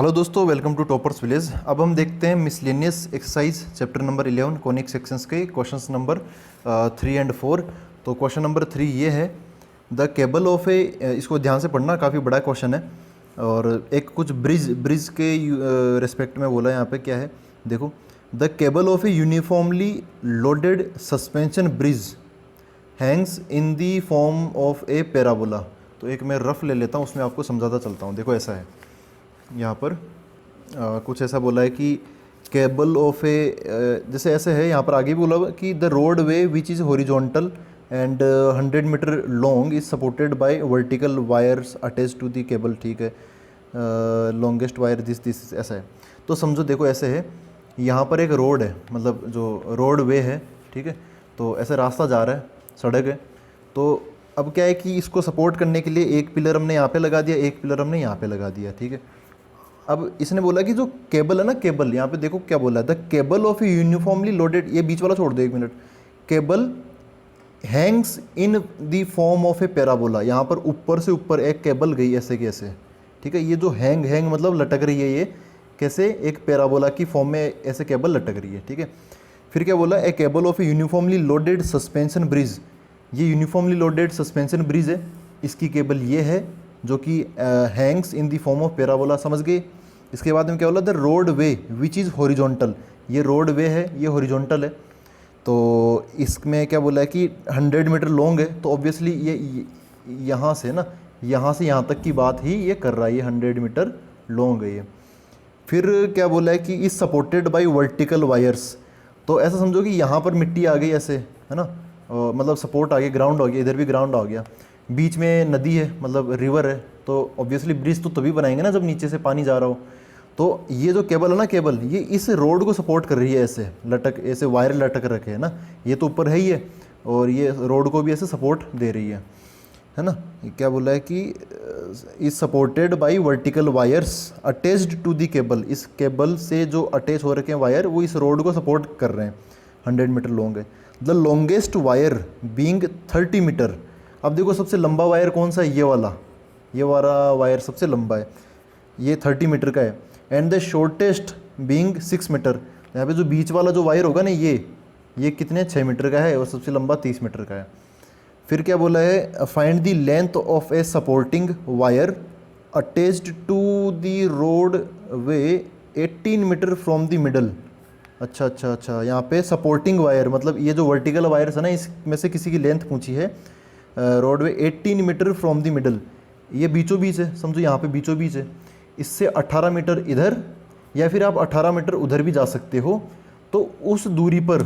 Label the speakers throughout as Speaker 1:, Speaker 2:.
Speaker 1: Hello दोस्तों, welcome to toppers village. अब हम देखते हैं miscellaneous exercise chapter number 11 conic sections के क्वेश्चंस नंबर 3 एंड 4। तो क्वेश्चन नंबर 3 ये है, द केबल ऑफ ए, इसको ध्यान से पढ़ना, काफ़ी बड़ा क्वेश्चन है और एक कुछ ब्रिज के रिस्पेक्ट में बोला है। यहाँ पे क्या है देखो, the cable of a uniformly loaded suspension bridge Hanks in the form of A parabola. तो एक मैं रफ ले लेता हूँ, उसमें आपको समझाता चलता हूँ। देखो ऐसा है, यहाँ पर कुछ ऐसा बोला है कि केबल ऑफ ए, जैसे ऐसे है, यहाँ पर आगे भी बोला कि the roadway which is horizontal and 100 metre long is supported by vertical wires attach to the cable. ठीक है, लॉन्गेस्ट वायर दिस ऐसा है। तो समझो, देखो ऐसे है, यहाँ पर एक रोड है, मतलब जो रोड वे है, ठीक है। तो ऐसे रास्ता जा रहा है, सड़क है। तो अब क्या है कि इसको सपोर्ट करने के लिए एक पिलर हमने यहाँ पे लगा दिया, एक पिलर हमने यहाँ पे लगा दिया, ठीक है। अब इसने बोला कि जो केबल है ना, केबल, यहाँ पे देखो क्या बोला है, the cable of a uniformly loaded, ये बीच वाला छोड़ दो एक minute, cable Hanks in the form of A parabola. यहाँ पर ऊपर से ऊपर एक केबल गई ऐसे के ऐसे, ठीक है। ये जो हैंग मतलब लटक रही है, ये कैसे, एक पैराबोला की फॉर्म में ऐसे केबल लटक रही है, ठीक है। फिर क्या बोला, a cable of a uniformly loaded suspension bridge, ये यूनिफॉर्मली लोडेड सस्पेंशन ब्रिज है, इसकी केबल ये है जो कि hangs in the form of parabola, समझ गए। इसके बाद में क्या बोला, the roadway which is horizontal, ये रोड वे है, ये हॉरिजॉन्टल है। तो इसमें क्या बोला है कि 100 मीटर लॉन्ग है, तो ऑब्वियसली ये यहाँ से ना, यहाँ से यहाँ तक की बात ही ये कर रहा है, ये 100 मीटर लॉन्ग है ये। फिर क्या बोला है कि is supported by vertical wires, तो ऐसा समझो कि यहाँ पर मिट्टी आ गई ऐसे, है ना, मतलब सपोर्ट आ गया, ग्राउंड हो गया, इधर भी ग्राउंड आ गया, बीच में नदी है, मतलब रिवर है। तो ऑब्वियसली ब्रिज तो तभी बनाएंगे ना जब नीचे से पानी जा रहा हो। तो ये जो केबल है ना, केबल ये इस रोड को सपोर्ट कर रही है, ऐसे लटक, ऐसे वायर लटक रखे हैं ना, ये तो ऊपर है ही है, और ये रोड को भी ऐसे सपोर्ट दे रही है ना। ये क्या बोला है कि is supported by vertical wires attached to the cable, इस केबल से जो अटैच हो रखे हैं वायर, वो इस रोड को सपोर्ट कर रहे हैं, 100 मीटर लॉन्ग है। The longest wire being 30 metre. अब देखो सबसे लंबा वायर कौन सा है, ये वाला वायर सबसे लंबा है, ये 30 मीटर का है। And the shortest being 6 metre, यहाँ पे जो बीच वाला जो वायर होगा ना, ये कितने, 6 मीटर का है, और सबसे लंबा 30 मीटर का है। फिर क्या बोला है, find the length of a supporting wire attached to the roadway 18 metre from the middle. अच्छा, यहाँ पे सपोर्टिंग वायर, मतलब ये जो वर्टिकल वायर्स है ना, इसमें से किसी की लेंथ पूछी है, roadway 18 metre from the middle, ये बीचों बीच है, समझो यहाँ पे बीचों बीच है, इससे 18 मीटर इधर, या फिर आप 18 मीटर उधर भी जा सकते हो। तो उस दूरी पर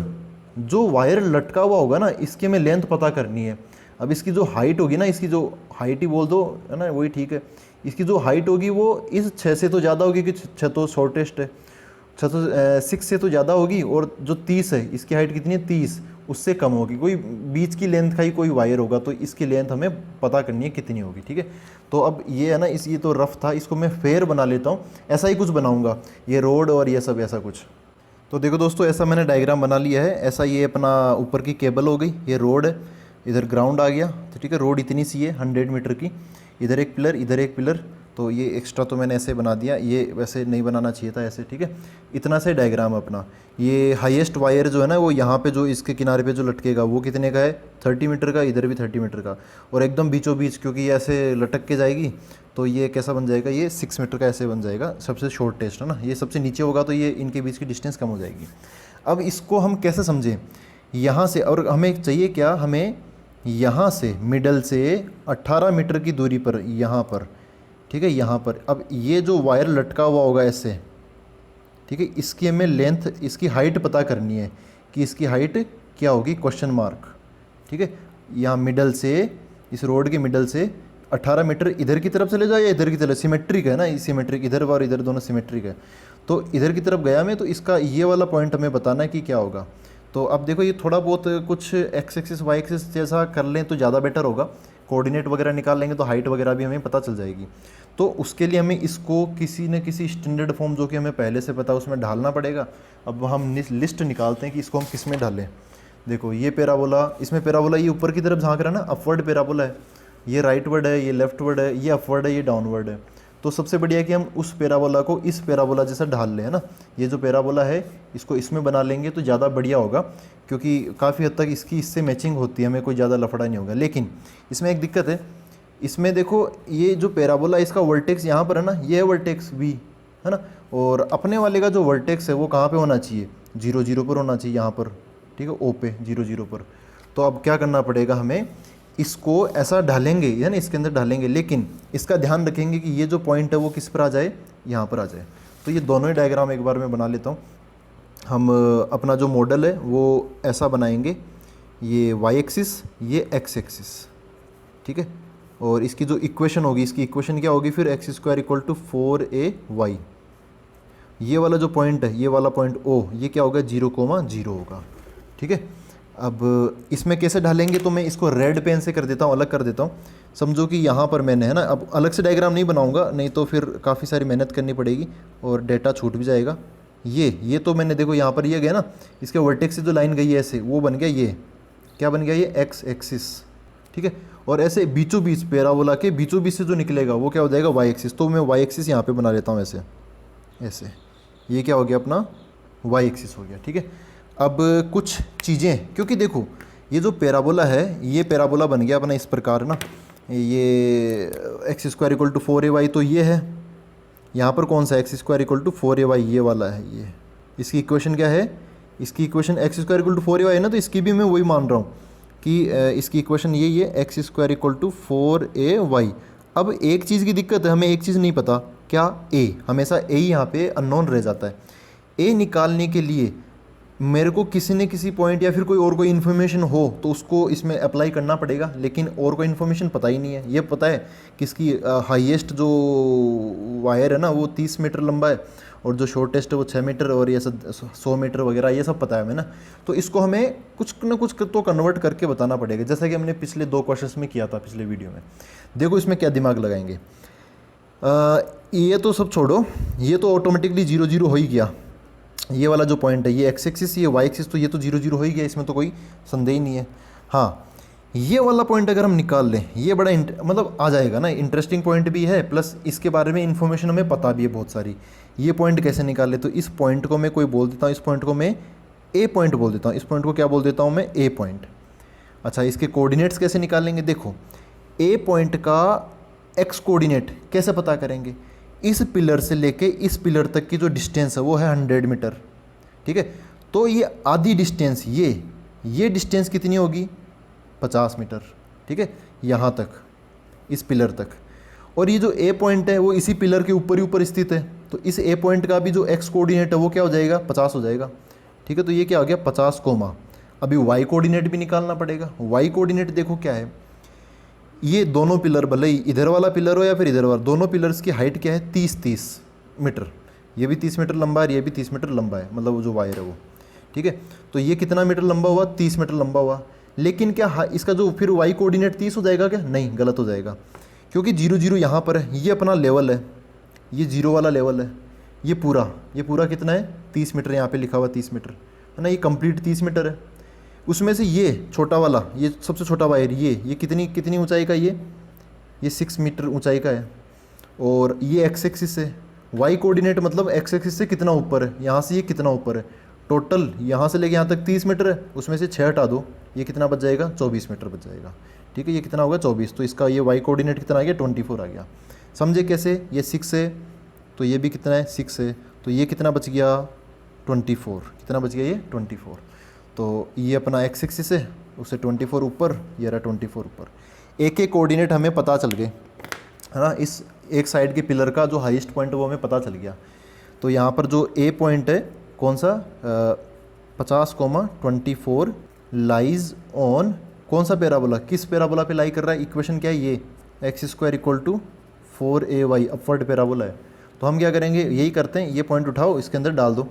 Speaker 1: जो वायर लटका हुआ होगा ना, इसकी हमें लेंथ पता करनी है। अब इसकी जो हाइट होगी ना, इसकी जो हाइट ही बोल दो, है ना, वही ठीक है। इसकी जो हाइट होगी वो इस 6 से तो ज़्यादा होगी, कि 6 तो शॉर्टेस्ट है, 6 से तो ज़्यादा होगी, और जो 30 है, इसकी हाइट कितनी है, 30, उससे कम होगी। कोई बीच की लेंथ का ही कोई वायर होगा, तो इसकी लेंथ हमें पता करनी है कितनी होगी, ठीक है। तो अब ये है ना, ये तो रफ था, इसको मैं फेयर बना लेता हूँ, ऐसा ही कुछ बनाऊँगा, ये रोड और ये सब ऐसा कुछ। तो देखो दोस्तों, ऐसा मैंने डायग्राम बना लिया है, ऐसा ये अपना ऊपर की केबल हो गई, ये रोड है, इधर ग्राउंड आ गया, तो ठीक है, रोड इतनी सी है 100 मीटर की, इधर एक पिलर, इधर एक पिलर, तो ये एक्स्ट्रा तो मैंने ऐसे बना दिया, ये वैसे नहीं बनाना चाहिए था ऐसे, ठीक है। इतना से डायग्राम अपना, ये हाईएस्ट वायर जो है ना, वो यहाँ पे जो इसके किनारे पे जो लटकेगा, वो कितने का है, 30 मीटर का, इधर भी 30 मीटर का, और एकदम बीचों बीच, क्योंकि ये ऐसे लटक के जाएगी, तो ये कैसा बन जाएगा, ये 6 मीटर का ऐसे बन जाएगा, सबसे शॉर्टेस्ट है ना, ये सबसे नीचे होगा, तो ये इनके बीच की डिस्टेंस कम हो जाएगी। अब इसको हम कैसे समझें, यहाँ से, और हमें चाहिए क्या, हमें यहाँ से मिडल से 18 मीटर की दूरी पर, यहाँ पर, ठीक है, यहाँ पर। अब ये जो वायर लटका हुआ होगा ऐसे, ठीक है, इसकी हमें लेंथ, इसकी हाइट पता करनी है कि इसकी हाइट क्या होगी, क्वेश्चन मार्क, ठीक है। यहाँ मिडल से, इस रोड के मिडल से 18 मीटर इधर की तरफ चले जाओ, या इधर की तरफ, सिमेट्रिक है ना, सिमेट्रिक, इधर और इधर दोनों सिमेट्रिक है, तो इधर की तरफ गया मैं, तो इसका ये वाला पॉइंट हमें बताना है कि क्या होगा। तो अब देखो, ये थोड़ा बहुत कुछ एक्स एक्सिस वाई एक्सिस जैसा कर लें तो ज़्यादा बेटर होगा, कोऑर्डिनेट वगैरह निकाल लेंगे तो हाइट वगैरह भी हमें पता चल जाएगी। तो उसके लिए हमें इसको किसी न किसी स्टैंडर्ड फॉर्म जो कि हमें पहले से पता, उसमें ढालना पड़ेगा। अब हम लिस्ट निकालते हैं कि इसको हम किस में ढालें। देखो ये पैराबोला, इसमें पैराबोला ये ऊपर की तरफ झांक रहा है ना, अपवर्ड पैराबोला है, ये राइटवर्ड है, ये लेफ्टवर्ड है, ये अपवर्ड है, ये डाउनवर्ड है। तो सबसे बढ़िया है कि हम उस पैराबोला को इस पैराबोला जैसा ढाल लें, है ना। ये जो पैराबोला है इसको इसमें बना लेंगे तो ज़्यादा बढ़िया होगा, क्योंकि काफ़ी हद तक इसकी इससे मैचिंग होती है, हमें कोई ज़्यादा लफड़ा नहीं होगा। लेकिन इसमें एक दिक्कत है, इसमें देखो ये जो पैराबोला इसका वर्टेक्स यहाँ पर है ना, ये है वर्टेक्स V, है ना। और अपने वाले का जो वर्टेक्स है वो कहाँ पे होना चाहिए, 0 0 पर होना चाहिए, यहाँ पर, ठीक है, O पे 0 0 पर। तो अब क्या करना पड़ेगा हमें, इसको ऐसा ढालेंगे, है ना, इसके अंदर ढालेंगे, लेकिन इसका ध्यान रखेंगे कि ये जो पॉइंट है वो किस पर आ जाए, यहाँ पर आ जाए। तो ये दोनों ही डायग्राम एक बार मैं बना लेता हूँ। हम अपना जो मॉडल है वो ऐसा बनाएंगे, ये y एक्सिस, ये x एक्सिस, ठीक है। और इसकी जो इक्वेशन होगी, इसकी इक्वेशन क्या होगी फिर, x square equal to 4ay। ये वाला जो पॉइंट है, ये वाला पॉइंट O, ये क्या होगा, 0,0 होगा, ठीक है। अब इसमें कैसे ढालेंगे, तो मैं इसको रेड पेन से कर देता हूँ, अलग कर देता हूँ। समझो कि यहाँ पर मैंने, है ना, अब अलग से डायग्राम नहीं बनाऊंगा, नहीं तो फिर काफ़ी सारी मेहनत करनी पड़ेगी और डेटा छूट भी जाएगा। ये तो मैंने देखो यहाँ पर ये गया ना, इसके वर्टेक्स से जो लाइन गई है ऐसे, वो बन गया, ये क्या बन गया, ये एक्स एक्सिस, ठीक है। और ऐसे बीचों बीच पैराबोला के बीचों बीच से जो निकलेगा वो क्या हो जाएगा, वाई एक्सिस। तो मैं वाई एक्सिस यहाँ पे बना लेता हूँ ऐसे ऐसे, ये क्या हो गया अपना, वाई एक्सिस हो गया, ठीक है। अब कुछ चीज़ें, क्योंकि देखो ये जो पैराबोला है, ये पैराबोला बन गया अपना इस प्रकार ना, ये x square equal to 4ay, तो ये है, यहाँ पर कौन सा, x square equal to 4ay, ये वाला है। ये इसकी इक्वेशन क्या है, इसकी equation x square equal to 4ay है ना, तो इसकी भी मैं वही मान रहा हूँ कि इसकी इक्वेशन ये x square equal to 4ay। अब एक चीज़ की दिक्कत है, हमें एक चीज़ नहीं पता, क्या, a, हमेशा a यहाँ पे अननोन रह जाता है। a निकालने के लिए मेरे को किसी न किसी पॉइंट या फिर कोई इन्फॉर्मेशन हो तो उसको इसमें अप्लाई करना पड़ेगा, लेकिन और कोई इन्फॉर्मेशन पता ही नहीं है। ये पता है कि इसकी हाईएस्ट जो वायर है ना वो 30 मीटर लंबा है, और जो शॉर्टेस्ट है वो 6 मीटर, और ये सब 100 मीटर वगैरह, ये सब पता है हमें ना। तो इसको हमें कुछ न कुछ तो कन्वर्ट करके बताना पड़ेगा, जैसा कि हमने पिछले 2 क्वेश्चंस में किया था, पिछले वीडियो में। देखो इसमें क्या दिमाग लगाएंगे, ये तो सब छोड़ो, ये तो ऑटोमेटिकली 0 0 हो ही गया। ये वाला जो पॉइंट है, ये एक्स एक्सिस, ये वाई एक्सिस, तो ये तो 0 0 हो ही गया, इसमें तो कोई संदेह ही नहीं है। हाँ, ये वाला पॉइंट अगर हम निकाल लें, ये बड़ा मतलब आ जाएगा ना, इंटरेस्टिंग पॉइंट भी है, प्लस इसके बारे में इन्फॉर्मेशन हमें पता भी है बहुत सारी। ये पॉइंट कैसे निकाल ले, तो इस पॉइंट को मैं कोई बोल देता हूँ, इस पॉइंट को मैं ए पॉइंट बोल देता हूँ, इस पॉइंट को क्या बोल देता हूँ मैं, ए पॉइंट। अच्छा, इसके कोऑर्डिनेट्स कैसे निकालेंगे, देखो ए पॉइंट का एक्स कोऑर्डिनेट कैसे पता करेंगे, इस पिलर से लेके इस पिलर तक की जो डिस्टेंस है वो है 100 मीटर, ठीक है। तो ये आधी डिस्टेंस, ये डिस्टेंस कितनी होगी, 50 मीटर, ठीक है, यहाँ तक, इस पिलर तक। और ये जो ए पॉइंट है वो इसी पिलर के ऊपर ही ऊपर स्थित है, तो इस ए पॉइंट का भी जो एक्स कोऑर्डिनेट है वो क्या हो जाएगा, 50 हो जाएगा, ठीक है। तो ये क्या हो गया, 50 कोमा। अभी वाई कोऑर्डिनेट भी निकालना पड़ेगा। वाई कोऑर्डिनेट देखो क्या है, ये दोनों पिलर, भले ही इधर वाला पिलर हो या फिर इधर वाला, दोनों पिलर्स की हाइट क्या है, 30 मीटर। ये भी 30 मीटर लंबा है, ये भी 30 मीटर लंबा है, मतलब वो जो वायर है वो, ठीक है। तो ये कितना मीटर लंबा हुआ, 30 मीटर लंबा हुआ। लेकिन क्या इसका जो फिर वाई कोऑर्डिनेट 30 हो जाएगा क्या, नहीं, गलत हो जाएगा, क्योंकि 0 0 यहाँ पर है, ये अपना लेवल है, ये 0 वाला लेवल है, ये पूरा कितना है, 30 मीटर, यहाँ पर लिखा हुआ 30 मीटर, है ना, ये कंप्लीट 30 मीटर है। उसमें से ये छोटा वाला, ये सबसे छोटा वायर, ये कितनी ऊंचाई का, ये 6 मीटर ऊंचाई का है। और ये एक्स एक्सिस है, वाई कोऑर्डिनेट मतलब एक्स एक्सिस से कितना ऊपर है, यहाँ से ये कितना ऊपर है, टोटल यहाँ से लेके यहाँ तक 30 मीटर है, उसमें से 6 हटा दो, ये कितना बच जाएगा, 24 मीटर बच जाएगा, ठीक है। ये कितना होगा, 24, तो इसका ये वाई कोऑर्डिनेट कितना आ गया, 24 आ गया। समझे कैसे, ये 6 है तो ये भी कितना है, 6 है, तो ये कितना बच गया, 24, कितना बच गया, ये 24। तो ये अपना एक्स एक्सिस है, उससे 24 ऊपर, ये रहा 24 ऊपर। एक एक कोऑर्डिनेट हमें पता चल गए, है ना। इस एक साइड के पिलर का जो हाईएस्ट पॉइंट है वो हमें पता चल गया। तो यहाँ पर जो ए पॉइंट है कौन सा, 50,24 लाइज ऑन कौन सा पैराबोला, किस पैराबोला पे लाई कर रहा है, इक्वेशन क्या है, ये x square equal to 4ay, upward parabola है। तो हम क्या करेंगे, यही करते हैं, ये पॉइंट उठाओ, इसके अंदर डाल दो,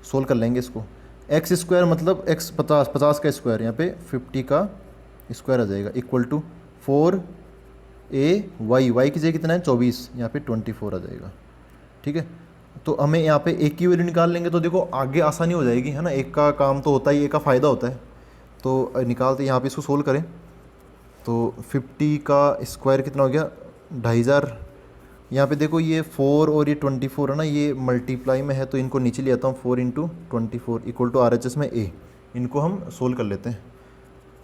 Speaker 1: सोल्व कर लेंगे इसको। एक्स स्क्वायर मतलब एक्स 50 का स्क्वायर, यहाँ पे 50 का स्क्वायर आ जाएगा, इक्वल टू 4ay, वाई की जगह कितना है, 24, यहाँ पे 24 आ जाएगा, ठीक है। तो हमें यहाँ पे एक की वैल्यू निकाल लेंगे तो देखो आगे आसानी हो जाएगी, है ना। एक का काम तो होता ही, एक का फ़ायदा होता है। तो निकालते यहाँ पे इसको सोल्व करें, तो 50 का स्क्वायर कितना हो गया, 2500, यहाँ पे देखो ये 4 और ये 24 है ना, ये मल्टीप्लाई में है, तो इनको नीचे ले आता हूँ। 4 इंटू 24 इक्वल टू RHS में A। इनको हम सोल्व कर लेते हैं।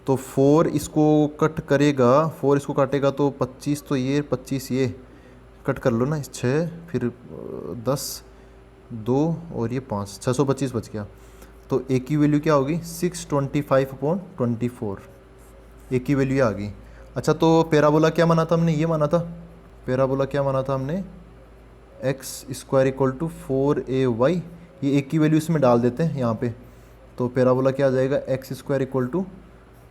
Speaker 1: तो 4 इसको कट करेगा, 4 इसको काटेगा तो 25, तो ये 25 ये कट कर लो ना, 6 फिर 10 2 और ये 5, 625 बच गया। तो A की वैल्यू क्या होगी? 625/24। A की वैल्यू आ गई। अच्छा, तो पैराबोला क्या माना था हमने? ये माना था पैराबोला, क्या माना था हमने? x² equal to 4ay। ये A की वैल्यू इसमें डाल देते हैं यहाँ पे, तो पैराबोला क्या आ जाएगा? x² इक्वल टू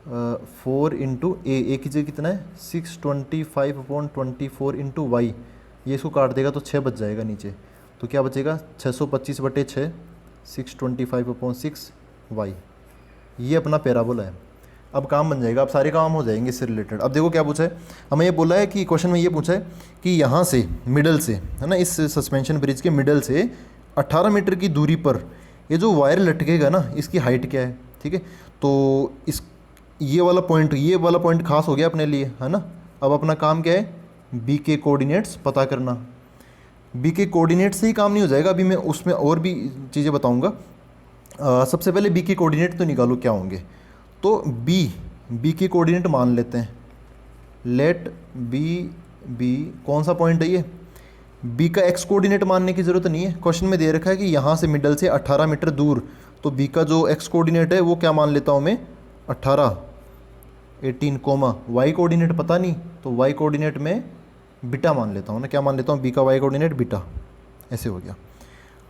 Speaker 1: 4 इंटू ए की जगह कितना है? 625/24 इंटू वाई। ये इसको काट देगा तो 6 बच जाएगा नीचे, तो क्या बचेगा? 625/6 625/6 वाई। ये अपना पैराबोला है। अब काम बन जाएगा, अब सारे काम हो जाएंगे इससे रिलेटेड। अब देखो क्या पूछा है हमें, ये बोला है कि क्वेश्चन में ये पूछा है कि यहाँ से मिडल से, है ना, इस सस्पेंशन ब्रिज के मिडल से 18 मीटर की दूरी पर ये जो वायर लटकेगा ना, इसकी हाइट क्या है? ठीक है, तो इस ये वाला पॉइंट खास हो गया अपने लिए, है ना। अब अपना काम क्या है? बी के कोऑर्डिनेट्स पता करना। बी के कोऑर्डिनेट से ही काम नहीं हो जाएगा, अभी मैं उसमें और भी चीज़ें बताऊंगा। सबसे पहले बी के कोऑर्डिनेट तो निकालो क्या होंगे। तो बी के कोऑर्डिनेट मान लेते हैं। लेट बी कौन सा पॉइंट है ये? बी का एक्स कोऑर्डिनेट मानने की ज़रूरत नहीं है, क्वेश्चन में दे रखा है कि यहाँ से मिडल से 18 मीटर दूर, तो बी का जो एक्स कोऑर्डिनेट है वो क्या मान लेता हूँ मैं? 18 18 कोमा वाई कोऑर्डिनेट पता नहीं, तो वाई कोऑर्डिनेट में बीटा मान लेता हूँ ना। क्या मान लेता हूँ? बी का वाई कोऑर्डिनेट बीटा। ऐसे हो गया।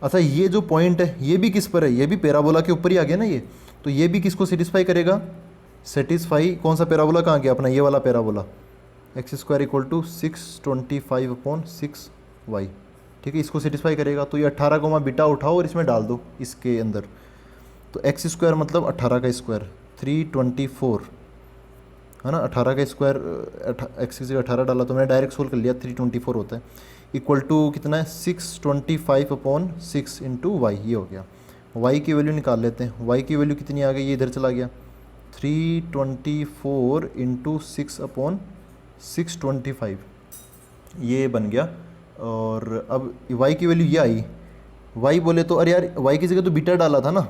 Speaker 1: अच्छा, ये जो पॉइंट है ये भी किस पर है? ये भी पैराबोला के ऊपर ही आ गया ना ये, तो ये भी किसको सेटिस्फाई करेगा? सेटिस्फाई कौन सा पैराबोला कहाँ गया? अपना ये वाला parabola. x² equal to 625/6 Y. ठीक है, इसको सेटिस्फाई करेगा। तो ये 18 कोमा बीटा उठाओ और इसमें डाल दो इसके अंदर। तो x² मतलब 18 का स्क्वायर 324, है ना। 18 का स्क्वायर, एक्स की जगह 18 डाला तो मैंने डायरेक्ट सोल्व कर लिया, 324 होता है। इक्वल टू कितना है? 625/6 इंटू वाई। ये हो गया। वाई की वैल्यू निकाल लेते हैं। वाई की वैल्यू कितनी आ गई? ये इधर चला गया। 324 इंटू 6/625 ये बन गया। और अब वाई की वैल्यू ये आई। वाई बोले तो अरे यार, वाई की जगह तो बीटा डाला था ना,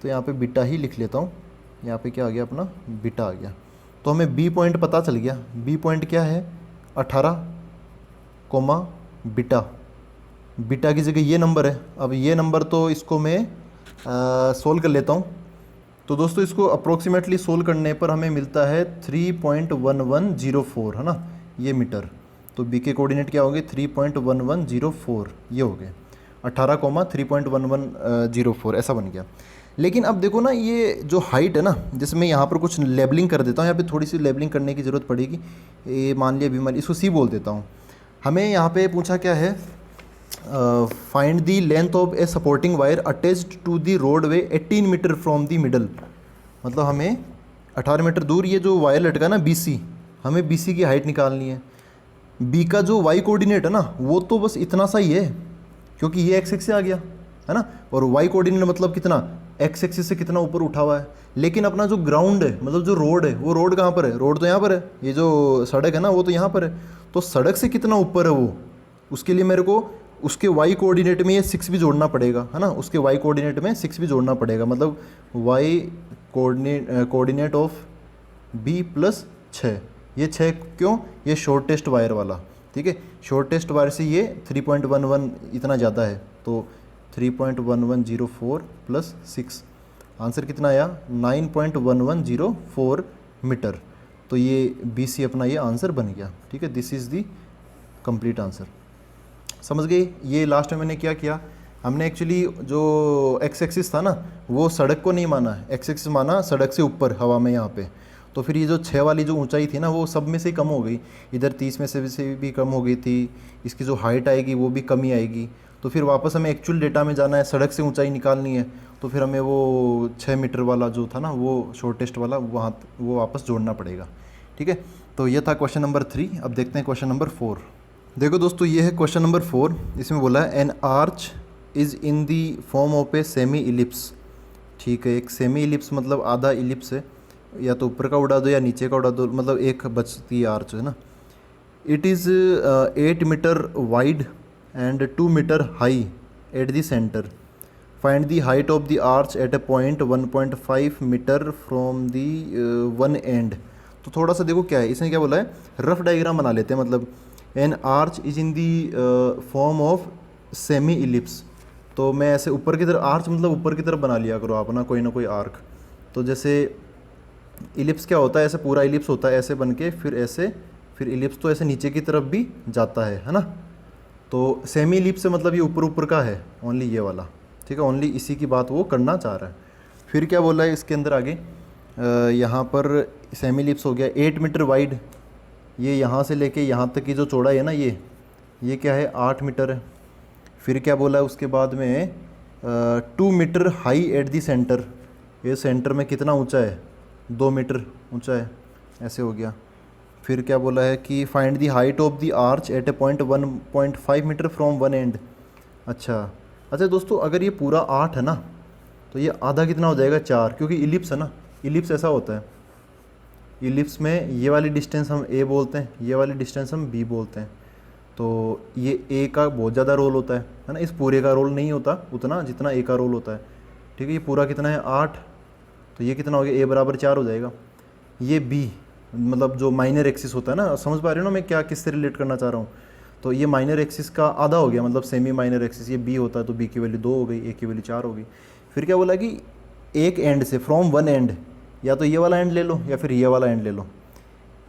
Speaker 1: तो यहाँ पे बीटा ही लिख लेता हूँ। यहाँ पे क्या आ गया? अपना बीटा आ गया। तो हमें बी पॉइंट पता चल गया। बी पॉइंट क्या है? 18 कोमा बीटा। बीटा की जगह ये नंबर है। अब ये नंबर तो इसको मैं सोल्व कर लेता हूँ। तो दोस्तों इसको अप्रोक्सीमेटली सोल्व करने पर हमें मिलता है 3.1104, है ना, ये मीटर। तो बी के कोऑर्डिनेट क्या हो गए? 3.1104 ये हो गए। 18 कोमा 3.1104 ऐसा बन गया। लेकिन अब देखो ना, ये जो हाइट है ना, जिसमें यहाँ पर कुछ लेबलिंग कर देता हूँ, यहाँ पे थोड़ी सी लेबलिंग करने की ज़रूरत पड़ेगी। ये मान लिया बीमारी, इसको सी बोल देता हूँ। हमें यहाँ पे पूछा क्या है? Find the length of a supporting wire attached to the roadway 18 metre from the middle. मतलब हमें 18 मीटर दूर ये जो वायर लटका ना BC, हमें BC की हाइट निकालनी है। बी का जो वाई कोऑर्डिनेट है ना, वो तो बस इतना सा ही है, क्योंकि ये एक्स एक्सिस से आ गया, है ना। और वाई कोऑर्डिनेट मतलब कितना? एक्स एक्सिस से कितना ऊपर उठा हुआ है। लेकिन अपना जो ग्राउंड है, मतलब जो रोड है, वो रोड कहाँ पर है? रोड तो यहाँ पर है। ये जो सड़क है ना, वो तो यहाँ पर है। तो सड़क से कितना ऊपर है वो, उसके लिए मेरे को उसके वाई कोऑर्डिनेट में ये 6 भी जोड़ना पड़ेगा, है ना। उसके वाई कोऑर्डिनेट में 6 भी जोड़ना पड़ेगा। मतलब y coordinate of B plus 6। ये 6 क्यों? ये शॉर्टेस्ट वायर वाला, ठीक है। शॉर्टेस्ट वायर से ये 3.11 इतना ज़्यादा है, तो 3.1104 प्लस 6, आंसर कितना आया? 9.1104 मीटर। तो ये BC अपना ये आंसर बन गया, ठीक है। This is the complete answer. समझ गए? ये लास्ट में मैंने क्या किया, हमने एक्चुअली जो एक्स एक्सिस था ना, वो सड़क को नहीं माना, एक्स एक्सिस माना सड़क से ऊपर हवा में यहाँ पे। तो फिर ये जो 6 वाली जो ऊंचाई थी ना, वो सब में से ही कम हो गई। इधर 30 में से भी कम हो गई थी। इसकी जो हाइट आएगी वो भी कम ही आएगी। तो फिर वापस हमें एक्चुअल डेटा में जाना है, सड़क से ऊंचाई निकालनी है। तो फिर हमें वो 6 मीटर वाला जो था ना, वो शॉर्टेस्ट वाला, वहाँ वो वापस जोड़ना पड़ेगा, ठीक है। तो ये था क्वेश्चन नंबर 3। अब देखते हैं क्वेश्चन नंबर 4। देखो दोस्तों, ये है क्वेश्चन नंबर 4। इसमें बोला है N arch is in the form of a semi ellipse. ठीक है, एक सेमी इलिप्स मतलब आधा इलिप्स है, या तो ऊपर का उड़ा दो या नीचे का उड़ा दो, मतलब एक बचती आर्च है ना। It is 8 metre wide and 2 metre high at the centre, find the height of the arch at a point 1.5 metre from the one end. तो थोड़ा सा देखो क्या है, इसने क्या बोला है, रफ डायग्राम बना लेते हैं। मतलब N arch is in the form of semi ellipse. तो मैं ऐसे ऊपर की तरफ, आर्च मतलब ऊपर की तरफ बना लिया करो आप ना कोई आर्क। तो जैसे इलिप्स क्या होता है, ऐसे पूरा इलिप्स होता है ऐसे बन के, फिर ऐसे, फिर इलिप्स तो ऐसे नीचे की तरफ भी जाता है ना। तो सेमी इलिप्स से मतलब ये ऊपर ऊपर का है, ओनली ये वाला, ठीक है, ओनली इसी की बात वो करना चाह रहा है। फिर क्या बोला है इसके अंदर आगे, यहाँ पर सेमी इलिप्स हो गया 8 मीटर वाइड, ये यहाँ से लेके यहाँ तक की जो चौड़ाई है ना, ये क्या है 8 मीटर है। फिर क्या बोला है उसके बाद में 2 metre high at the centre, ये सेंटर में कितना ऊंचा है, 2 मीटर ऊंचा है, ऐसे हो गया। फिर क्या बोला है कि find the height of the arch at a point 1.5 metre from one end. अच्छा दोस्तों, अगर ये पूरा 8 है ना, तो ये आधा कितना हो जाएगा 4, क्योंकि इलिप्स है ना, इलिप्स ऐसा होता है, इलिप्स में ये वाली डिस्टेंस हम ए बोलते हैं, ये वाली डिस्टेंस हम बी बोलते हैं। तो ये ए का बहुत ज़्यादा रोल होता है ना, इस पूरे का रोल नहीं होता उतना जितना ए का रोल होता है, ठीक है। ये पूरा कितना है 8, तो ये कितना हो गया, ए बराबर 4 हो जाएगा। ये बी मतलब जो माइनर एक्सिस होता है ना, समझ पा रहे हो ना मैं क्या किससे रिलेट करना चाह रहा हूँ। तो ये माइनर एक्सिस का आधा हो गया, मतलब सेमी माइनर एक्सिस, ये बी होता है तो बी की वैल्यू 2 हो गई, ए की वैल्यू 4 हो गई। फिर क्या बोला कि एक एंड से, फ्रॉम वन एंड, या तो ये वाला एंड ले लो या फिर ये वाला एंड ले लो,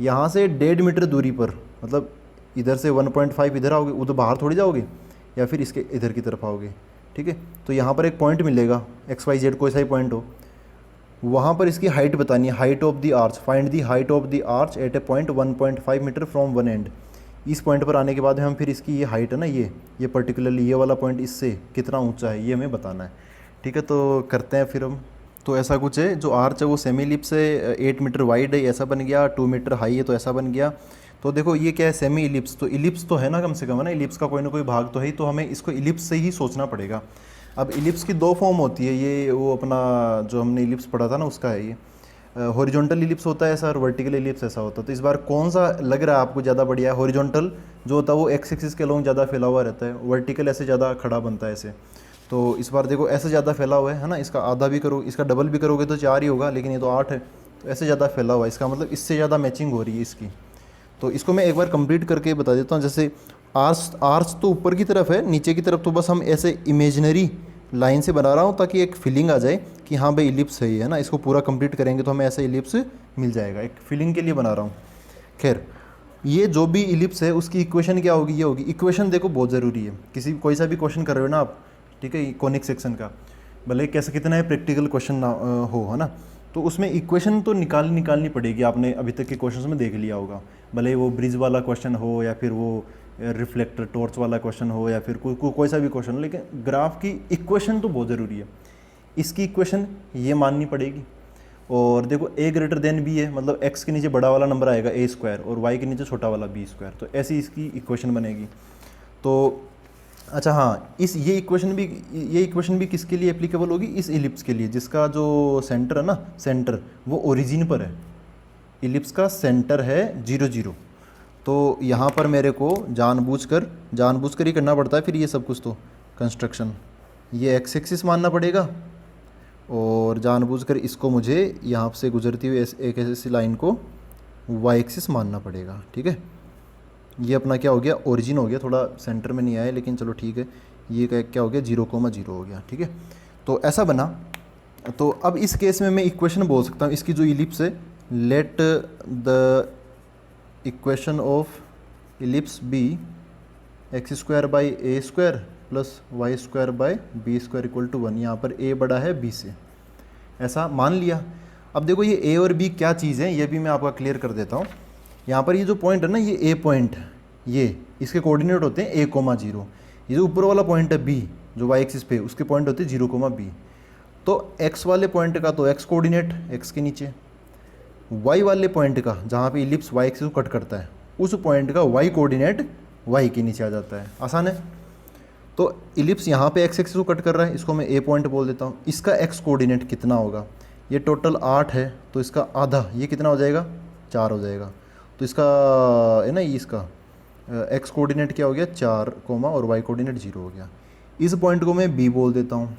Speaker 1: यहाँ से 1.5 मीटर दूरी पर, मतलब इधर से 1.5 इधर आओगे, उधर बाहर थोड़ी जाओगे, या फिर इसके इधर की तरफ आओगे, ठीक है। तो यहाँ पर एक पॉइंट मिलेगा, XYZ कोई सा ही पॉइंट हो, वहाँ पर इसकी हाइट बतानी है, height of the arch, find the height of the arch at a point 1.5 metre from one end. इस पॉइंट पर आने के बाद हम फिर इसकी ये हाइट है ना, ये पर्टिकुलरली ये वाला पॉइंट इससे कितना ऊंचा है ये हमें बताना है, ठीक है। तो करते हैं फिर हम। तो ऐसा कुछ है, जो आर्च है वो सेमी इलिप्स है, 8 मीटर वाइड है, ऐसा बन गया, 2 मीटर हाई है तो ऐसा बन गया। तो देखो ये क्या है, सेमी इलिप्स, तो इलिप्स तो है ना कम से कम, है ना, इलिप्स का कोई ना कोई भाग तो है ही, तो हमें इसको इलिप्स से ही सोचना पड़ेगा। अब इलिप्स की 2 फॉर्म होती है, ये वो अपना जो हमने इलिप्स पढ़ा था ना उसका है, ये हॉरिजॉन्टल इलिप्स होता है ऐसा, और वर्टिकल इलिप्स ऐसा होता है। तो इस बार कौन सा लग रहा है आपको ज़्यादा बढ़िया है? हॉरिजॉन्टल जो होता है वो एक्स एक्सिस के अलोंग ज़्यादा फैला हुआ रहता है, वर्टिकल ऐसे ज़्यादा खड़ा बनता है ऐसे। तो इस बार देखो ऐसे ज़्यादा फैला हुआ है ना, इसका आधा भी करो, इसका डबल भी करोगे तो 4 ही होगा, लेकिन ये तो 8 है, तो ऐसे ज़्यादा फैला हुआ है, इसका मतलब इससे ज़्यादा मैचिंग हो रही है इसकी। तो इसको मैं एक बार कंप्लीट करके बता देता हूँ। जैसे आर्च तो ऊपर की तरफ है, नीचे की तरफ तो बस हम ऐसे इमेजिनरी लाइन से बना रहा हूँ ताकि एक फीलिंग आ जाए कि हाँ भाई इलिप्स है ये, है ना। इसको पूरा कंप्लीट करेंगे तो हमें ऐसा इलिप्स मिल जाएगा, एक फीलिंग के लिए बना रहा हूँ। खैर, ये जो भी इलिप्स है उसकी इक्वेशन क्या होगी, ये होगी। इक्वेशन देखो बहुत ज़रूरी है, कोई सा भी क्वेश्चन कर रहे हो ना आप, ठीक है, कॉनिक सेक्शन का, भले कैसे कितना है प्रैक्टिकल क्वेश्चन ना हो, है ना, तो उसमें इक्वेशन तो निकालनी पड़ेगी। आपने अभी तक के क्वेश्चन में देख लिया होगा, भले वो ब्रिज वाला क्वेश्चन हो या फिर वो रिफ्लेक्टर टॉर्च वाला क्वेश्चन हो या फिर कोई सा भी क्वेश्चन हो, लेकिन ग्राफ की इक्वेशन तो बहुत ज़रूरी है। इसकी इक्वेशन ये माननी पड़ेगी। और देखो a ग्रेटर देन b है, मतलब x के नीचे बड़ा वाला नंबर आएगा a स्क्वायर और y के नीचे छोटा वाला b स्क्वायर, तो ऐसी इसकी इक्वेशन बनेगी। तो अच्छा हाँ, ये इक्वेशन भी किसके लिए एप्लीकेबल होगी, इस इलिप्स के लिए जिसका जो सेंटर है ना, सेंटर वो ओरिजिन पर है, इलिप्स का सेंटर है 0 0। तो यहाँ पर मेरे को जानबूझकर ही करना पड़ता है फिर ये सब कुछ, तो कंस्ट्रक्शन ये एक्स एक्सिस मानना पड़ेगा, और जानबूझकर इसको मुझे यहाँ से गुजरती हुई एक ऐसी लाइन को वाई एक्सिस मानना पड़ेगा, ठीक है। ये अपना क्या हो गया, ओरिजिन हो गया, थोड़ा सेंटर में नहीं आया लेकिन चलो ठीक है। ये क्या हो गया, 0,0 हो गया, ठीक है। तो ऐसा बना। तो अब इस केस में मैं इक्वेशन बोल सकता हूँ इसकी जो इलिप्स है, let the equation of ellipse be x² by a square plus y² by b square equal to 1। यहाँ पर a बड़ा है b से, ऐसा मान लिया। अब देखो ये a और b क्या चीज़ है, ये भी मैं आपका क्लियर कर देता हूँ। यहाँ पर ये जो पॉइंट है ना, ये a पॉइंट, ये इसके कोऑर्डिनेट होते हैं a,0। ये जो ऊपर वाला पॉइंट है b जो y एक्सिस पे, उसके पॉइंट होते हैं 0,b। तो x वाले पॉइंट का तो x कोऑर्डिनेट x के नीचे, y वाले पॉइंट का जहाँ पे इलिप्स y एक्सिस को कट करता है उस पॉइंट का y कोऑर्डिनेट y के नीचे आ जाता है। आसान है। तो इलिप्स यहाँ पे x एक्सिस को कट कर रहा है, इसको मैं a पॉइंट बोल देता हूँ। इसका x कोऑर्डिनेट कितना होगा, ये टोटल 8 है तो इसका आधा ये कितना हो जाएगा, 4 हो जाएगा। तो इसका है ना, इसका एक्स कोऑर्डिनेट क्या हो गया 4 कोमा और वाई कोऑर्डिनेट 0 हो गया। इस पॉइंट को मैं बी बोल देता हूँ,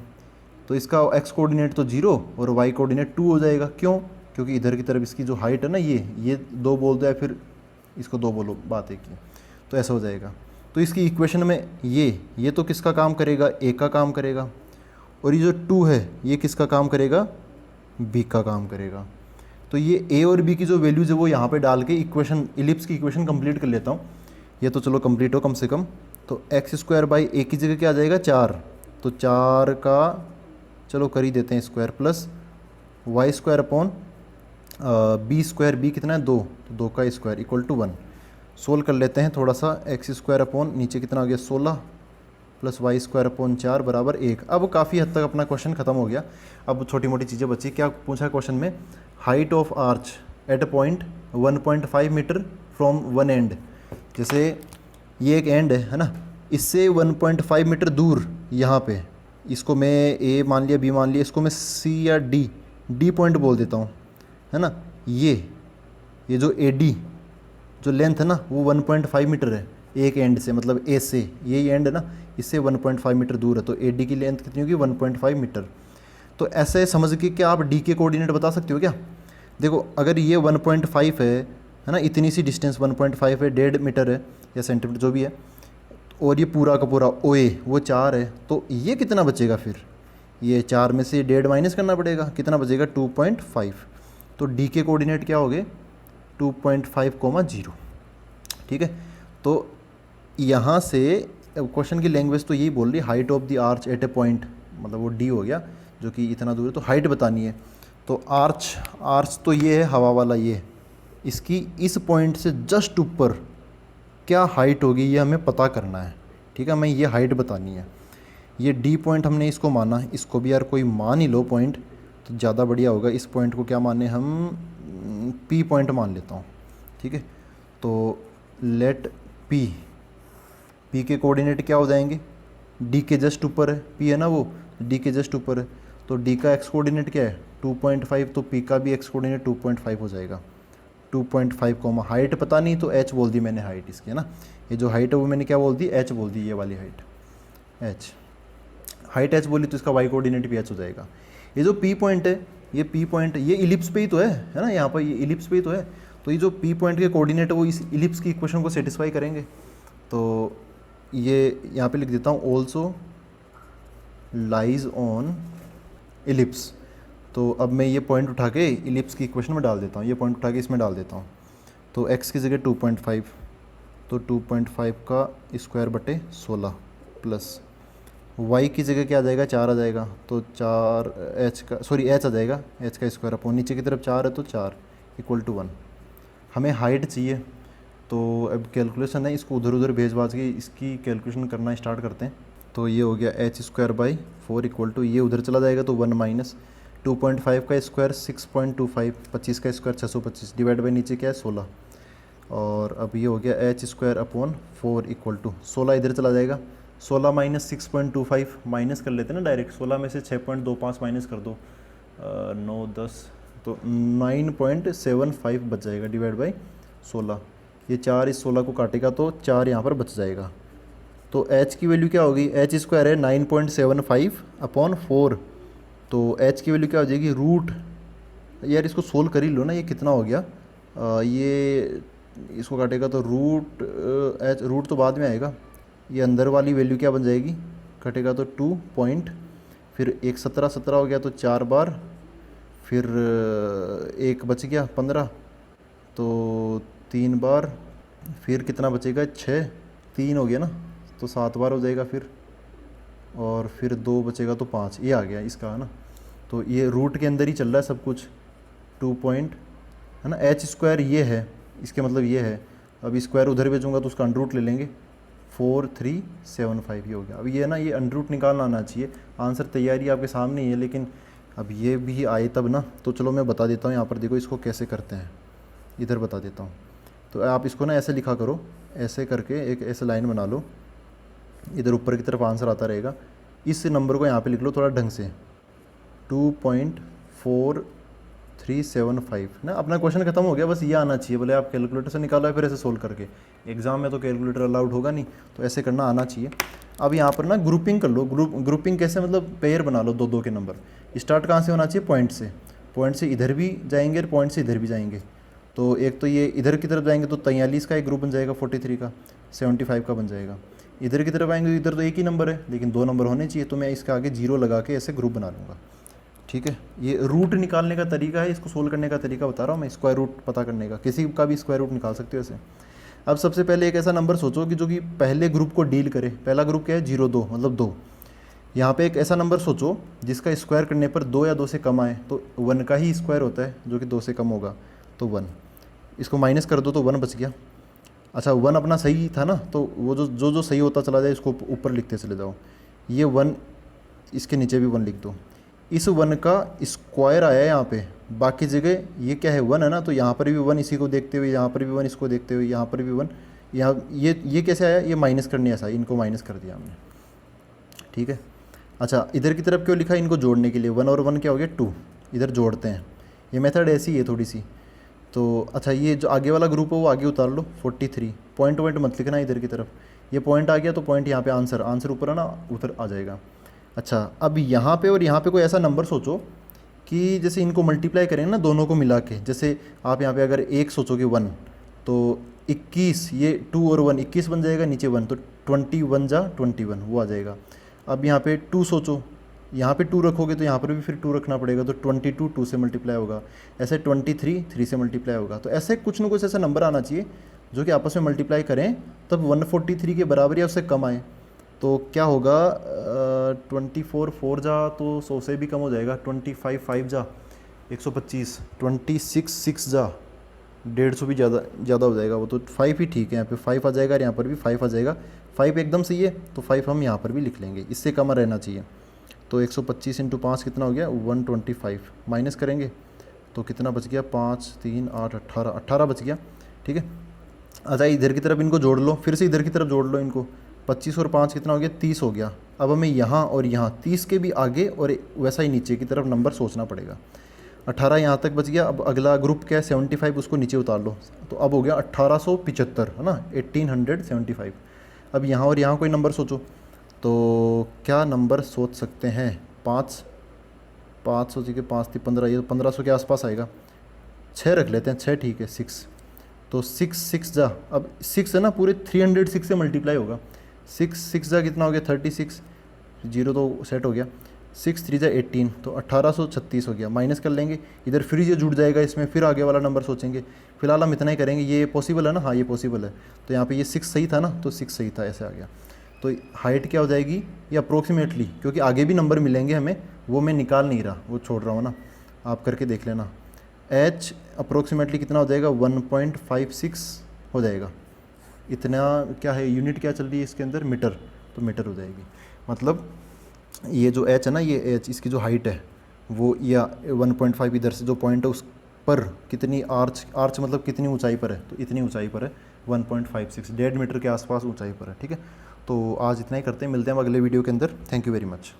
Speaker 1: तो इसका एक्स कोऑर्डिनेट तो 0 और वाई कोऑर्डिनेट 2 हो जाएगा। क्यों? क्योंकि इधर की तरफ इसकी जो हाइट है ना, ये 2 बोल दो या फिर इसको 2 बोलो, बात एक ही, तो ऐसा हो जाएगा। तो इसकी इक्वेशन में ये तो किसका काम करेगा, ए का काम करेगा, और ये जो 2 है ये किसका काम करेगा, बी का काम करेगा। तो ये ए और बी की जो वैल्यूज है वो यहाँ पे डाल के इक्वेशन, इलिप्स की इक्वेशन कंप्लीट कर लेता हूँ। ये तो चलो कंप्लीट हो कम से कम। तो एक्स स्क्वायर बाई ए की जगह क्या आ जाएगा 4, तो 4 का चलो कर ही देते हैं square, plus y square upon b square, B कितना है 2, तो 2 का स्क्वायर इक्वल टू 1। सोल्व कर लेते हैं थोड़ा सा, एक्स स्क्वायर अपॉन नीचे कितना आ गया 16 प्लस वाई स्क्वायर अपॉन 4 बराबर 1। अब काफ़ी हद तक अपना क्वेश्चन खत्म हो गया। अब छोटी मोटी चीज़ें बची। क्या पूछा क्वेश्चन में, height of arch at a point 1.5 metre from one end. जैसे ये एक एंड है ना, इससे 1.5 मीटर दूर यहाँ पे, इसको मैं ए मान लिया, बी मान लिया, इसको मैं सी या डी पॉइंट बोल देता हूँ, है ना। ये जो ए डी जो लेंथ है ना वो 1.5 मीटर है एक एंड से, मतलब ए से, यही एंड है ना, इससे 1.5 मीटर दूर है, तो ए डी की लेंथ कितनी होगी 1.5 मीटर। तो ऐसे समझ के क्या आप डी के कोऑर्डिनेट बता सकते हो क्या? देखो अगर ये 1.5 है ना, इतनी सी डिस्टेंस 1.5 है, 1.5 मीटर है या सेंटीमीटर जो भी है, और ये पूरा का पूरा ओ ए वो 4 है, तो ये कितना बचेगा फिर, ये 4 में से 1.5 माइनस करना पड़ेगा, कितना बचेगा 2.5। तो डी के कोऑर्डिनेट क्या हो गए 2.5, 0। ठीक है, तो यहाँ से क्वेश्चन की लैंग्वेज तो यही बोल रही, height of the arch at a point, मतलब वो डी हो गया जो कि इतना दूर है, तो हाइट बतानी है। तो आर्च तो ये है हवा वाला, ये इसकी इस पॉइंट से जस्ट ऊपर क्या हाइट होगी ये हमें पता करना है। ठीक है, हमें ये हाइट बतानी है। ये डी पॉइंट हमने इसको माना, इसको भी यार कोई मान ही लो पॉइंट तो ज़्यादा बढ़िया होगा। इस पॉइंट को क्या माने हम, पी पॉइंट मान लेता हूँ। ठीक है, तो लेट पी के कोऑर्डिनेट क्या हो जाएंगे, डी के जस्ट ऊपर है, पी है ना वो, डी के जस्ट ऊपर है, तो डी का एक्स कोऑर्डिनेट क्या है 2.5, तो पी का भी एक्स कोऑर्डिनेट 2.5 हो जाएगा। 2.5 हाइट पता नहीं तो एच बोल दी मैंने हाइट इसकी, है ना। ये जो हाइट है वो मैंने क्या बोल दी, एच बोल दी, ये वाली हाइट हाइट एच बोली, तो इसका वाई कोऑर्डिनेट भी एच हो जाएगा। ये जो पी पॉइंट है, ये पी पॉइंट ये इलिप्स पे ही तो है ना, यहाँ पर ये इलिप्स पे ही तो है, तो ये जो पी पॉइंट के कोऑर्डिनेट है वो इस इलिप्स की इक्वेशन को सेटिस्फाई करेंगे। तो ये यहाँ पे लिख देता हूँ, ऑल्सो लाइज ऑन इलिप्स। तो अब मैं ये पॉइंट उठा के इलिप्स की इक्वेशन में डाल देता हूँ, ये पॉइंट उठा के इसमें डाल देता हूँ। तो x की जगह 2.5, तो 2.5 का स्क्वायर बटे 16 प्लस y की जगह क्या आ जाएगा 4 आ जाएगा, तो 4 h आ जाएगा, h का स्क्वायर अपॉन नीचे की तरफ 4 है तो 4 इक्वल टू 1। हमें हाइट चाहिए, तो अब कैलकुलेशन है, इसको उधर उधर भेज भाज के इसकी कैलकुलेशन करना स्टार्ट करते हैं। तो ये हो गया h square by 4 equal to, ये उधर चला जाएगा तो 1 माइनस 2.5 का स्क्वायर 6.25, 25 का स्क्वायर 625, डिवाइड बाई नीचे क्या है 16, और अब ये हो गया h square upon 4 equal to 16 इधर चला जाएगा, 16 माइनस 6.25 माइनस कर लेते हैं ना डायरेक्ट, 16 में से 6.25 माइनस कर दो, 9 10, तो 9.75 बच जाएगा डिवाइड बाई 16। ये 4 इस 16 को काटेगा तो 4 यहाँ पर बच जाएगा। तो h की वैल्यू क्या होगी, h स्क्वायर है 9.75 अपॉन 4, तो h की वैल्यू क्या हो जाएगी रूट, यार इसको सोल्व कर ही लो ना, ये कितना हो गया, ये इसको काटेगा तो रूट तो बाद में आएगा, ये अंदर वाली वैल्यू क्या बन जाएगी, कटेगा तो 2 पॉइंट, फिर एक 17 हो गया तो 4 बार, फिर एक बच गया 15, तो 3 बार, फिर कितना बचेगा 6, 3 हो गया ना, तो 7 बार हो जाएगा फिर, और फिर 2 बचेगा तो 5, ये आ गया इसका, है ना। तो ये रूट के अंदर ही चल रहा है सब कुछ, 2 पॉइंट, है ना। h स्क्वायर ये है, इसके मतलब ये है, अब स्क्वायर उधर भेजूँगा तो उसका अंडर रूट ले लेंगे, 4375 ये हो गया। अब ये ना, ये अंडर रूट निकालना आना चाहिए, आंसर तैयारी आपके सामने ही है, लेकिन अब ये भी आए तब ना, तो चलो मैं बता देता हूँ, यहाँ पर देखो इसको कैसे करते हैं, इधर बता देता हूँ। तो आप इसको ना ऐसे लिखा करो, ऐसे करके एक ऐसे लाइन बना लो, इधर ऊपर की तरफ आंसर आता रहेगा, इस नंबर को यहाँ पे लिख लो थोड़ा ढंग से, 375 ना। अपना क्वेश्चन खत्म हो गया, बस ये आना चाहिए। बोले आप कैलकुलेटर से निकालो या फिर ऐसे सोल्व करके, एग्जाम में तो कैलकुलेटर अलाउड होगा नहीं, तो ऐसे करना आना चाहिए। अब यहाँ पर ना ग्रुपिंग कर लो। ग्रुपिंग कैसे, मतलब पेयर बना लो, दो दो के नंबर। स्टार्ट कहाँ से होना चाहिए, पॉइंट से। पॉइंट से इधर भी जाएंगे और पॉइंट से इधर भी जाएंगे। तो एक तो ये इधर की तरफ जाएंगे तो 43 का एक ग्रुप बन जाएगा, 43 का, 75 का बन जाएगा। इधर की तरफ आएंगे, इधर तो एक ही नंबर है लेकिन दो नंबर होने चाहिए, तो मैं इसका आगे जीरो लगा के ऐसे ग्रुप बना लूँगा। ठीक है, ये रूट निकालने का तरीका है, इसको सोल्व करने का तरीका बता रहा हूँ मैं। स्क्वायर रूट पता करने का, किसी का भी स्क्वायर रूट निकाल सकते हो ऐसे। अब सबसे पहले एक ऐसा नंबर सोचो कि जो कि पहले ग्रुप को डील करे। पहला ग्रुप क्या है, 0 2, मतलब 2। यहाँ पे एक ऐसा नंबर सोचो जिसका स्क्वायर करने पर 2 या 2 से कम आए, तो 1 का ही स्क्वायर होता है जो कि 2 से कम होगा, तो 1। इसको माइनस कर दो तो 1 बच गया। अच्छा 1 अपना सही था ना, तो वो जो सही होता चला जाए इसको ऊपर लिखते चले जाओ। ये 1, इसके नीचे भी 1 लिख दो। इस 1 का स्क्वायर आया यहाँ पे, बाकी जगह ये क्या है 1 है ना, तो यहाँ पर भी 1 इसी को देखते हुए, यहाँ पर भी 1 इसको देखते हुए, यहाँ पर भी 1, यहाँ ये कैसे आया, ये माइनस करने ऐसा, इनको माइनस कर दिया हमने। ठीक है, अच्छा इधर की तरफ क्यों लिखा, इनको जोड़ने के लिए। 1 और 1 क्या हो गया 2, इधर जोड़ते हैं। ये मेथड ऐसी है थोड़ी सी। तो अच्छा ये जो आगे वाला ग्रुप है वो आगे उतार लो, 43। पॉइंट मत लिखना इधर की तरफ, ये पॉइंट आ गया तो पॉइंट यहाँ पे आंसर ऊपर है ना, उधर आ जाएगा। अच्छा अब यहाँ पे और यहाँ पे कोई ऐसा नंबर सोचो कि जैसे इनको मल्टीप्लाई करें ना दोनों को मिला के। जैसे आप यहाँ पे अगर 1 सोचोगे 1, तो 21, ये 2 और 1 21 बन जाएगा, नीचे 1, तो 21 जा 21 वो आ जाएगा। अब यहाँ पे 2 सोचो, यहाँ पे 2 रखोगे तो यहाँ पर भी फिर 2 रखना पड़ेगा, तो 22 2 से मल्टीप्लाई होगा। ऐसे 23 3 से मल्टीप्लाई होगा। तो ऐसे कुछ ना कुछ ऐसा नंबर आना चाहिए जो कि आपस में मल्टीप्लाई करें तब 143 के बराबर या उससे कम आए। तो क्या होगा, 24 4 जा तो 100 से भी कम हो जाएगा, 25 5 जा 125, 26 6 जा 150 भी ज़्यादा हो जाएगा वो, तो 5 ही ठीक है। यहाँ पे 5 आ जाएगा और यहाँ पर भी 5 आ जाएगा। 5 एकदम सही है, तो 5 हम यहाँ पर भी लिख लेंगे, इससे कम रहना चाहिए। तो 125 इंटू 5 कितना हो गया, 125। माइनस करेंगे तो कितना बच गया, 5 3 8 18 बच गया। ठीक है, अच्छा इधर की तरफ इनको जोड़ लो, फिर से इधर की तरफ जोड़ लो इनको। 25 और 5 कितना हो गया, 30 हो गया। अब हमें यहाँ और यहाँ 30 के भी आगे और वैसा ही नीचे की तरफ नंबर सोचना पड़ेगा। 18 यहाँ तक बच गया। अब अगला ग्रुप क्या है 75, उसको नीचे उतार लो, तो अब हो गया 1875 है ना, 1875। अब यहाँ और यहाँ कोई नंबर सोचो, तो क्या नंबर सोच सकते हैं, 5 सोचिए, 5 थी 15, ये तो 1500 के आसपास आएगा। 6 रख लेते हैं, 6 ठीक है, 6, तो 6 जा, अब 6 है ना, पूरे 306 से मल्टीप्लाई होगा। 6 जा कितना हो गया, 36, जीरो तो सेट हो गया। 6 3 जा 18, तो 1836 हो गया। माइनस कर लेंगे, इधर फिर ये जुड़ जाएगा इसमें, फिर आगे वाला नंबर सोचेंगे। फिलहाल हम इतना ही करेंगे। ये पॉसिबल है ना, हाँ ये पॉसिबल है। तो यहाँ पे ये 6 सही था ना, तो 6 सही था, ऐसे आ गया। तो हाइट क्या हो जाएगी, ये अप्रोक्सीमेटली, क्योंकि आगे भी नंबर मिलेंगे हमें, वो मैं निकाल नहीं रहा, वो छोड़ रहा हूँ ना, आप करके देख लेना। एच अप्रोक्सीमेटली कितना हो जाएगा, 1.56 हो जाएगा। इतना क्या है, यूनिट क्या चल रही है इसके अंदर, मीटर, तो मीटर हो जाएगी। मतलब ये जो एच है ना, ये एच, इसकी जो हाइट है वो, या 1.5 इधर से जो पॉइंट है उस पर कितनी आर्च मतलब कितनी ऊंचाई पर है, तो इतनी ऊंचाई पर है, 1.56, 1.5 मीटर के आसपास ऊंचाई पर है। ठीक है, तो आज इतना ही करते हैं, मिलते हैं अगले वीडियो के अंदर। Thank you very much.